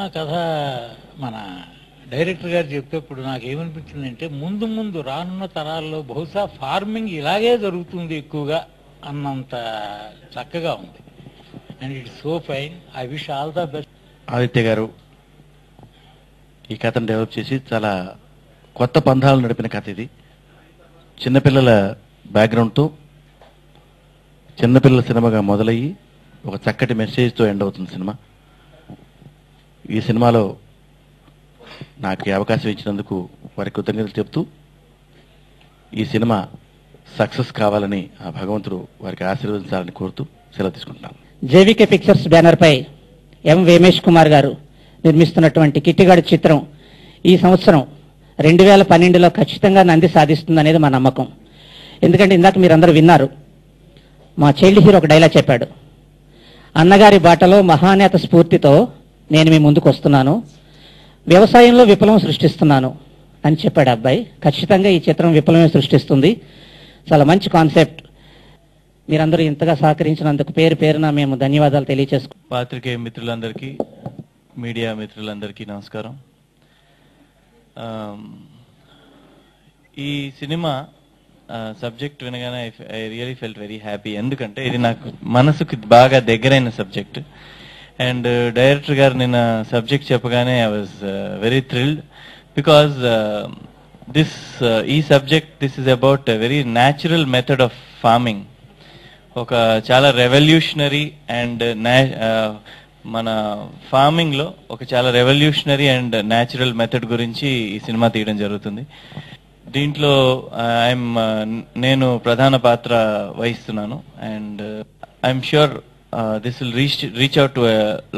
Cinema కథ మన director గారు చెప్పేప్పుడు నాకేమనిపించిందంటే ముందు ముందు రానున్న తరాల్లో బహుశా ఫార్మింగ్ ఇలాగే జరుగుతుంది ఎక్కువగా అన్నంత చక్కగా ఉంది. And it's so fine. I wish all the best. Aditya గారు ఈ కథను డెవలప్ చేసి చాలా కొత్త పంధాలు నడిపిన కథ ఇది. చిన్నపిల్లల బ్యాక్గ్రౌండ్తో చిన్నపిల్లల సినిమాగా మొదలయ్యి ఒక చక్కటి మెసేజ్తో ఎండ్ అవుతుంది సినిమా. ఈ సినిమాలో నాకు ఈ అవకాశం ఇచ్చినందుకు వారికి కృతజ్ఞతలు చెప్తూ ఈ సినిమా సక్సెస్ కావాలని ఆ భగవంతుడు వారికి ఆశీర్వదించాలని కోరుతూ సెలవు తీసుకుంటున్నాను. జేవికే పిక్చర్స్ బ్యానర్ పై ఎం వేమేష్ కుమార్ గారు నిర్మిస్తున్నటువంటి కిట్టిగాడి చిత్రం ఈ సంవత్సరం 2012లో ఖచ్చితంగా నంది సాధిస్తుందనేది మా నమ్మకం. ఎందుకంటే ఇందాక మీరందరూ విన్నారు, మా చైల్డ్ హీరో ఒక డైలాగ్ చెప్పాడు, అన్నగారి బాటలో మహానేత స్ఫూర్తితో నేను మీ ముందుకు వస్తున్నాను, వ్యవసాయంలో విప్లవం సృష్టిస్తున్నాను అని చెప్పాడు అబ్బాయి. ఖచ్చితంగా ఈ చిత్రం విప్లవమే సృష్టిస్తుంది. చాలా మంచి కాన్సెప్ట్. మీరందరూ ఇంతగా సహకరించినందుకు పేరు పేరున మేము ధన్యవాదాలు తెలియజేసుకుంటాం. పాత్రికేయ మిత్రులందరికీ, మీడియా మిత్రులందరికీ నమస్కారం. ఈ సినిమా సబ్జెక్ట్ వినగానే I really felt very happy. ఎందుకంటే ఇది నాకు మనసుకు బాగా దగ్గరైన సబ్జెక్ట్. అండ్ డైరెక్టర్ గారు నిన్న సబ్జెక్ట్ చెప్పగానే I was very thrilled because ఈ subject this is about very natural method of farming. ఒక చాలా రెవల్యూషనరీ అండ్ మన ఫార్మింగ్ లో ఒక చాలా రెవల్యూషనరీ అండ్ న్యాచురల్ మెథడ్ గురించి ఈ సినిమా తీయడం జరుగుతుంది. దీంట్లో నేను ప్రధాన పాత్ర వహిస్తున్నాను. And I'm sure this will reach out to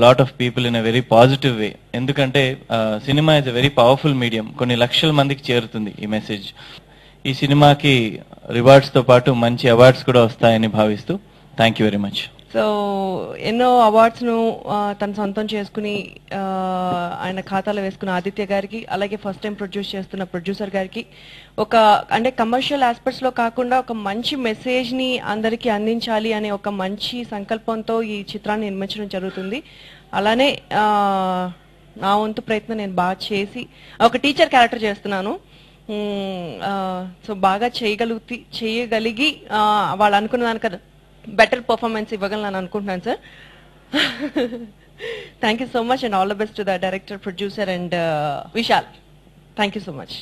lot of people in a very positive way. ఎందుకంటే cinema is a very powerful medium. కొన్ని లక్షల మందికి చేరుతుంది ఈ మెసేజ్. ఈ సినిమాకి రివార్డ్స్ తో పాటు మంచి అవార్డ్స్ కూడా వస్తాయని భావిస్తూ thank you very much. So ఎన్నో అవార్డ్స్ ను తను సొంతం చేసుకుని ఆయన ఖాతాలో వేసుకున్న ఆదిత్య గారికి, అలాగే ఫస్ట్ టైం ప్రొడ్యూస్ చేస్తున్న ప్రొడ్యూసర్ గారికి, ఒక అంటే కమర్షియల్ ఆస్పెక్ట్స్ లో కాకుండా ఒక మంచి మెసేజ్ ని అందరికీ అందించాలి అనే ఒక మంచి సంకల్పంతో ఈ చిత్రాన్ని నిర్మించడం జరుగుతుంది. అలానే నా వంతు ప్రయత్నం నేను బాగా చేసి ఒక టీచర్ క్యారెక్టర్ చేస్తున్నాను. సో బాగా చేయగలిగి వాళ్ళు అనుకున్న దానికన్నా బెటర్ పర్ఫార్మెన్స్ ఇవ్వగలను అనుకుంటున్నాను sir. Thank you so much and all the best to the director, producer and Vishal. Thank you so much.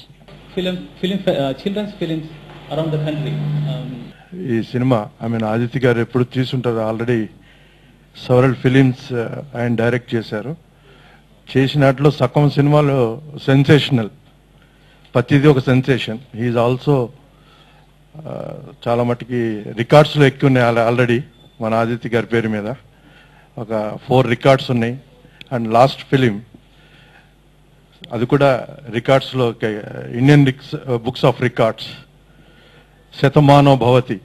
Children's films around the country. ఈ సినిమా ఆదిత్య గారు ఎప్పుడు తీసుంటారు, ఆల్రెడీ సెవరల్ ఫిలిమ్స్ ఆయన డైరెక్ట్ చేశారు. చేసినట్లు సగం సినిమాలో సెన్సేషనల్, ప్రతిదీ ఒక సెన్సేషన్. హీఈస్ ఆల్సో చాలా మటుకి రికార్డ్స్లో ఎక్కువ ఉన్నాయి ఆల్రెడీ మన ఆదిత్య గారి పేరు మీద. ఒక 4 రికార్డ్స్ ఉన్నాయి. అండ్ లాస్ట్ ఫిలిం అది కూడా రికార్డ్స్లో ఇండియన్ బుక్స్ ఆఫ్ రికార్డ్స్ శతమానో భవతి,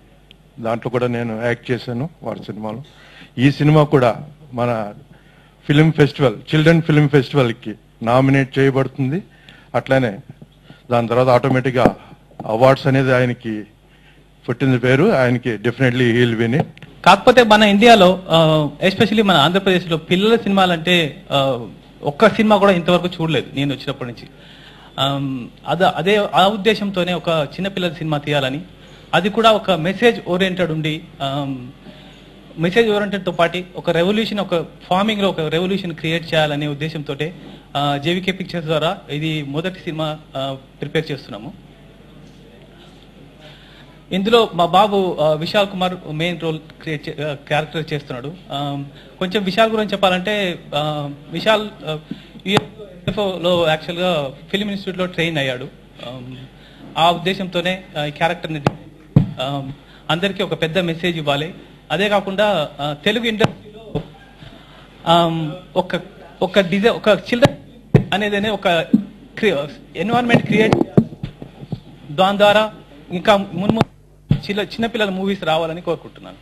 దాంట్లో కూడా నేను యాక్ట్ చేశాను వారి సినిమాలో. ఈ సినిమా కూడా మన ఫిలిం ఫెస్టివల్, చిల్డ్రన్ ఫిలిం ఫెస్టివల్కి నామినేట్ చేయబడుతుంది. అట్లానే దాని తర్వాత ఆటోమేటిక్గా అవార్డ్స్ అనేది ఆయనకి పుట్టిన పేరు, ఆయనకి డెఫినెట్లీ హీల్ విన్ ఇట్. కాకపోతే మన ఇండియాలో ఎస్పెషల్లీ మన ఆంధ్రప్రదేశ్లో పిల్లల సినిమాలంటే ఒక్క సినిమా కూడా ఇంతవరకు చూడలేదు నేను వచ్చినప్పటి నుంచి. అదే ఆ ఉద్దేశంతోనే ఒక చిన్నపిల్లల సినిమా తీయాలని, అది కూడా ఒక మెసేజ్ ఓరియంటెడ్ ఉండి, మెసేజ్ ఓరియంటెడ్తో పాటు ఒక రెవల్యూషన్, ఒక ఫార్మింగ్లో ఒక రెవల్యూషన్ క్రియేట్ చేయాలనే ఉద్దేశంతో జేవికే పిక్చర్స్ ద్వారా ఇది మొదటి సినిమా ప్రిపేర్ చేస్తున్నాము. ఇందులో మా బాబు Vishal Kumar main role character చేస్తున్నాడు. కొంచెం విశాల్ గురించి చెప్పాలంటే, విశాల్ యుఎఫ్ఓలో యాక్చువల్గా ఫిల్మ్ ఇన్స్టిట్యూట్లో ట్రైన్ అయ్యాడు. ఆ ఉద్దేశంతోనే ఈ క్యారెక్టర్ని అందరికీ ఒక పెద్ద మెసేజ్ ఇవ్వాలి. అదే కాకుండా తెలుగు ఇండస్ట్రీలో ఒక చిల్డ్రన్ అనేది ఒక ఎన్వైరన్మెంట్ క్రియేట్, దాని ద్వారా ఇంకా చిన్నపిల్లల మూవీస్ రావాలని కోరుకుంటున్నాను.